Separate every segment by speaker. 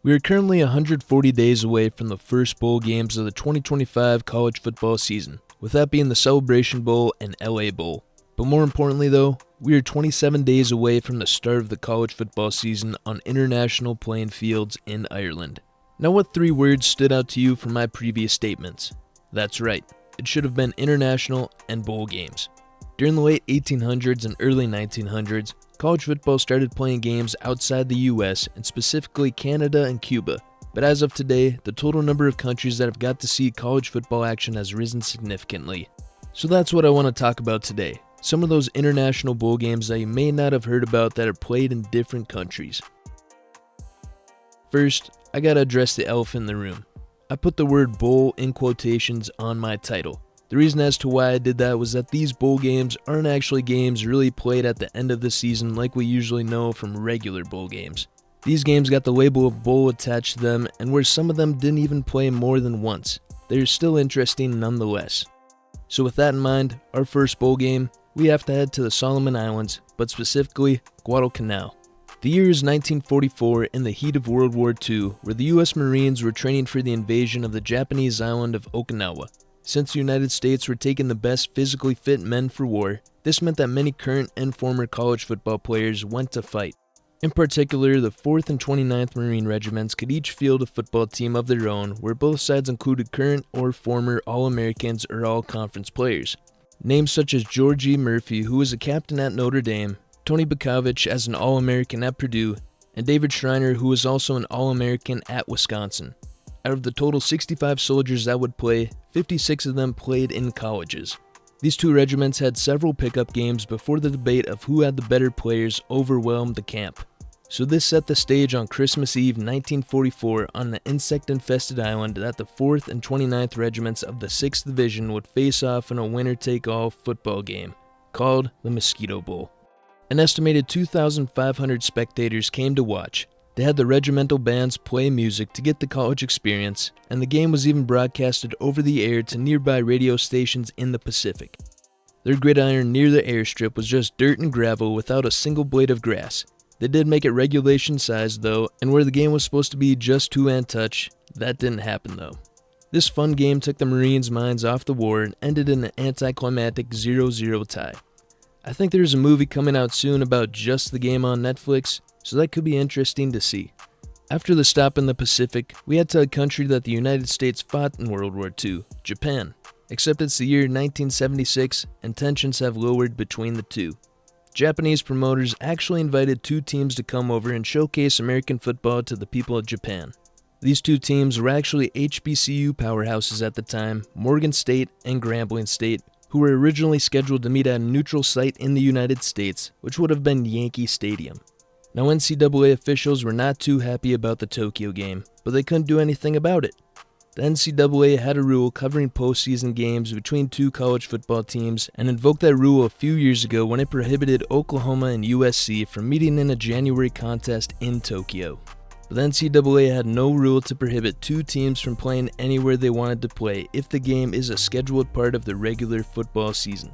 Speaker 1: We are currently 140 days away from the first bowl games of the 2025 college football season, with that being the Celebration Bowl and LA Bowl. But more importantly though, we are 27 days away from the start of the college football season on international playing fields in Ireland. Now, what three words stood out to you from my previous statements? That's right, it should have been international and bowl games. During the late 1800s and early 1900s, college football started playing games outside the US and specifically Canada and Cuba. But as of today, the total number of countries that have got to see college football action has risen significantly. So that's what I want to talk about today. Some of those international bowl games that you may not have heard about that are played in different countries. First, I gotta address the elephant in the room. I put the word bowl in quotations on my title. The reason as to why I did that was that these bowl games aren't actually games really played at the end of the season like we usually know from regular bowl games. These games got the label of bowl attached to them, and where some of them didn't even play more than once, they're still interesting nonetheless. So with that in mind, our first bowl game, we have to head to the Solomon Islands, but specifically Guadalcanal. The year is 1944 in the heat of World War II, where the US Marines were training for the invasion of the Japanese island of Okinawa. Since the United States were taking the best physically fit men for war, this meant that many current and former college football players went to fight. In particular, the 4th and 29th Marine Regiments could each field a football team of their own, where both sides included current or former All-Americans or All-Conference players. Names such as George E. Murphy, who was a captain at Notre Dame, Tony Bukovich as an All-American at Purdue, and David Schreiner, who was also an All-American at Wisconsin. Out of the total 65 soldiers that would play, 56 of them played in colleges. These two regiments had several pickup games before the debate of who had the better players overwhelmed the camp. So this set the stage on Christmas Eve 1944 on the insect-infested island that the 4th and 29th Regiments of the 6th Division would face off in a winner-take-all football game, called the Mosquito Bowl. An estimated 2,500 spectators came to watch. They had the regimental bands play music to get the college experience, and the game was even broadcasted over the air to nearby radio stations in the Pacific. Their gridiron near the airstrip was just dirt and gravel without a single blade of grass. They did make it regulation sized though, and where the game was supposed to be just 2-hand touch, that didn't happen though. This fun game took the Marines' minds off the war and ended in an anticlimactic 0-0 tie. I think there's a movie coming out soon about just the game on Netflix, so that could be interesting to see. After the stop in the Pacific, we head to a country that the United States fought in World War II, Japan. Except it's the year 1976 and tensions have lowered between the two. Japanese promoters actually invited two teams to come over and showcase American football to the people of Japan. These two teams were actually HBCU powerhouses at the time, Morgan State and Grambling State, who were originally scheduled to meet at a neutral site in the United States, which would have been Yankee Stadium. Now, NCAA officials were not too happy about the Tokyo game, but they couldn't do anything about it. The NCAA had a rule covering postseason games between two college football teams and invoked that rule a few years ago when it prohibited Oklahoma and USC from meeting in a January contest in Tokyo. But the NCAA had no rule to prohibit two teams from playing anywhere they wanted to play if the game is a scheduled part of the regular football season.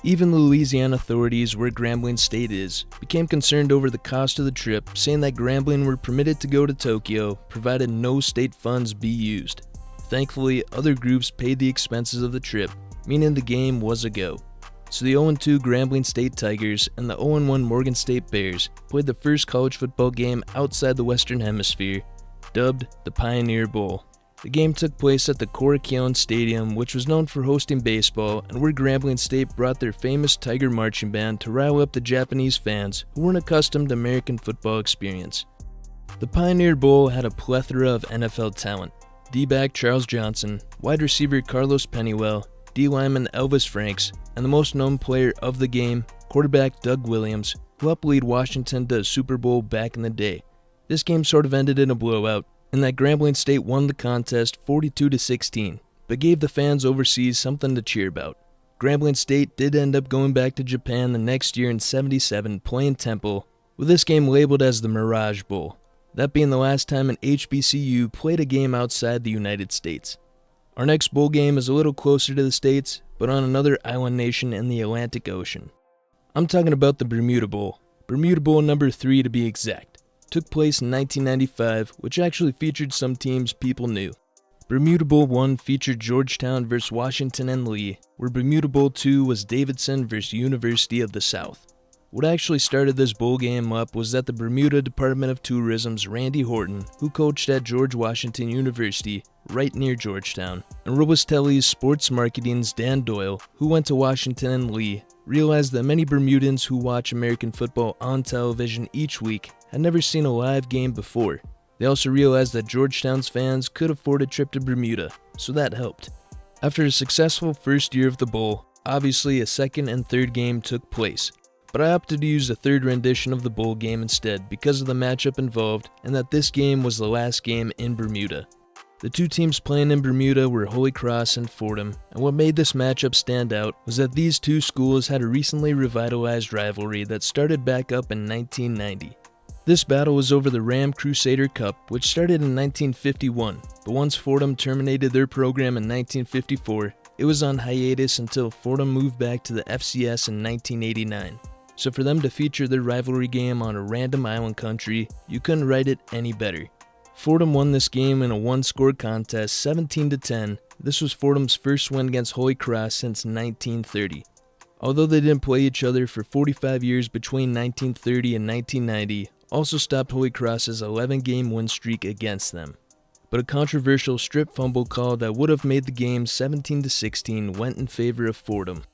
Speaker 1: Even the Louisiana authorities, where Grambling State is, became concerned over the cost of the trip, saying that Grambling were permitted to go to Tokyo, provided no state funds be used. Thankfully, other groups paid the expenses of the trip, meaning the game was a go. So the 0-2 Grambling State Tigers and the 0-1 Morgan State Bears played the first college football game outside the Western Hemisphere, dubbed the Pioneer Bowl. The game took place at the Korakuen Stadium, which was known for hosting baseball, and where Grambling State brought their famous Tiger Marching Band to rile up the Japanese fans who weren't accustomed to American football experience. The Pioneer Bowl had a plethora of NFL talent. D-back Charles Johnson, wide receiver Carlos Pennywell, D-lineman Elvis Franks, and the most known player of the game, quarterback Doug Williams, who helped lead Washington to a Super Bowl back in the day. This game sort of ended in a blowout, in that Grambling State won the contest 42-16, but gave the fans overseas something to cheer about. Grambling State did end up going back to Japan the next year in '77 playing Temple, with this game labeled as the Mirage Bowl, that being the last time an HBCU played a game outside the United States. Our next bowl game is a little closer to the States, but on another island nation in the Atlantic Ocean. I'm talking about the Bermuda Bowl number 3 to be exact. took place in 1995, which actually featured some teams people knew. Bermuda Bowl 1 featured Georgetown vs. Washington and Lee, where Bermuda Bowl 2 was Davidson vs. University of the South. What actually started this bowl game up was that the Bermuda Department of Tourism's Randy Horton, who coached at George Washington University, right near Georgetown, and Robustelli's Sports Marketing's Dan Doyle, who went to Washington and Lee, realized that many Bermudans who watch American football on television each week had never seen a live game before. They also realized that Georgetown's fans could afford a trip to Bermuda, so that helped. After a successful first year of the bowl, obviously a second and third game took place, but I opted to use a third rendition of the bowl game instead because of the matchup involved and that this game was the last game in Bermuda. The two teams playing in Bermuda were Holy Cross and Fordham, and what made this matchup stand out was that these two schools had a recently revitalized rivalry that started back up in 1990. This battle was over the Ram Crusader Cup, which started in 1951, but once Fordham terminated their program in 1954, it was on hiatus until Fordham moved back to the FCS in 1989. So for them to feature their rivalry game on a random island country, you couldn't write it any better. Fordham won this game in a one-score contest, 17-10. This was Fordham's first win against Holy Cross since 1930. Although they didn't play each other for 45 years between 1930 and 1990, also stopped Holy Cross's 11-game win streak against them. But a controversial strip fumble call that would have made the game 17-16 went in favor of Fordham.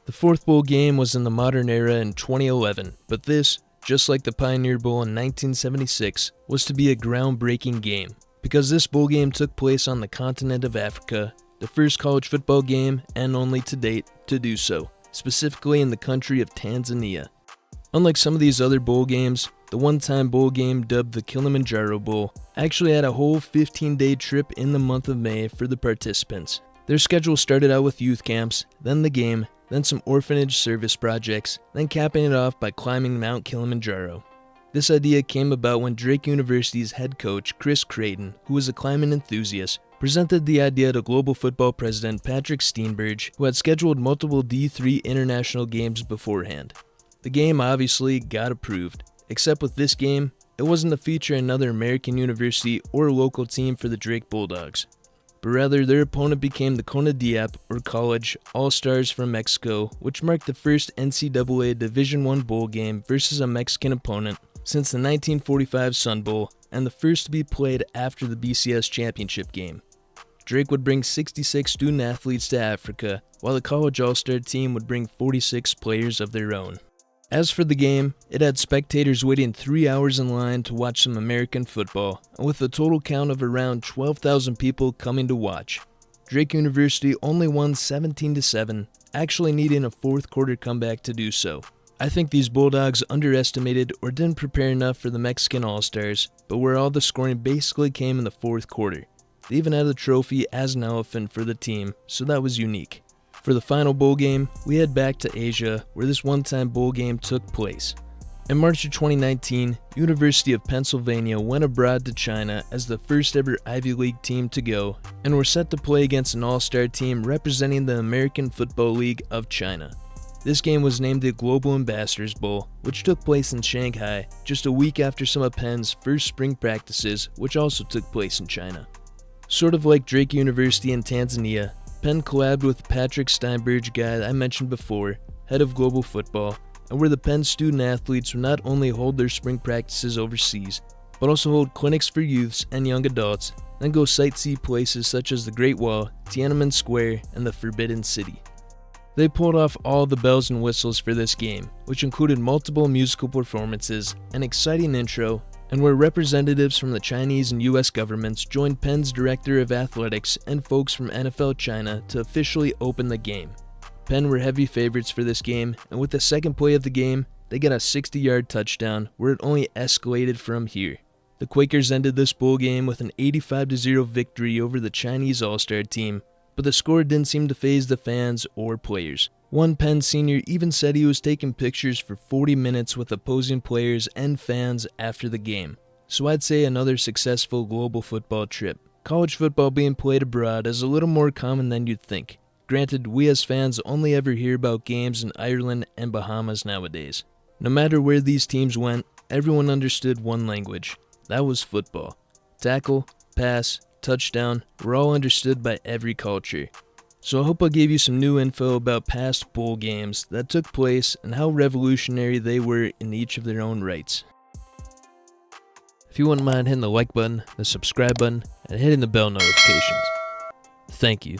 Speaker 1: The fourth bowl game was in the modern era in 2011, but this, just like the Pioneer Bowl in 1976, was to be a groundbreaking game, because this bowl game took place on the continent of Africa, the first college football game, and only to date, to do so, specifically in the country of Tanzania. Unlike some of these other bowl games, the one-time bowl game dubbed the Kilimanjaro Bowl actually had a whole 15-day trip in the month of May for the participants. Their schedule started out with youth camps, then the game, then some orphanage service projects, then capping it off by climbing Mount Kilimanjaro. This idea came about when Drake University's head coach, Chris Creighton, who was a climbing enthusiast, presented the idea to global football president Patrick Steenberge, who had scheduled multiple D3 international games beforehand. The game obviously got approved, except with this game, it wasn't to feature another American university or local team for the Drake Bulldogs, but rather their opponent became the CONADIAP, or College All-Stars from Mexico, which marked the first NCAA Division I bowl game versus a Mexican opponent since the 1945 Sun Bowl, and the first to be played after the BCS championship game. Drake would bring 66 student athletes to Africa, while the College All-Star team would bring 46 players of their own. As for the game, it had spectators waiting 3 hours in line to watch some American football, and with a total count of around 12,000 people coming to watch. Drake University only won 17-7, actually needing a fourth quarter comeback to do so. I think these Bulldogs underestimated or didn't prepare enough for the Mexican All-Stars, but where all the scoring basically came in the fourth quarter. They even had a trophy as an elephant for the team, so that was unique. For the final bowl game, we head back to Asia, where this one-time bowl game took place. In March of 2019, University of Pennsylvania went abroad to China as the first ever Ivy League team to go, and were set to play against an all-star team representing the American Football League of China. This game was named the Global Ambassadors Bowl, which took place in Shanghai, just a week after some of Penn's first spring practices, which also took place in China. Sort of like Drake University in Tanzania, Penn collabed with Patrick Steenberge guy I mentioned before, head of global football, and where the Penn student athletes would not only hold their spring practices overseas, but also hold clinics for youths and young adults, then go sightsee places such as the Great Wall, Tiananmen Square, and the Forbidden City. They pulled off all the bells and whistles for this game, which included multiple musical performances, an exciting intro, and where representatives from the Chinese and US governments joined Penn's director of athletics and folks from NFL China to officially open the game. Penn were heavy favorites for this game, and with the second play of the game, they got a 60-yard touchdown where it only escalated from here. The Quakers ended this bowl game with an 85-0 victory over the Chinese All-Star team, but the score didn't seem to faze the fans or players. One Penn senior even said he was taking pictures for 40 minutes with opposing players and fans after the game. So I'd say another successful global football trip. College football being played abroad is a little more common than you'd think. Granted, we as fans only ever hear about games in Ireland and Bahamas nowadays. No matter where these teams went, everyone understood one language. That was football. Tackle, pass, touchdown were all understood by every culture. So I hope I gave you some new info about past bowl games that took place and how revolutionary they were in each of their own rights. If you wouldn't mind hitting the like button, the subscribe button, and hitting the bell notifications. Thank you.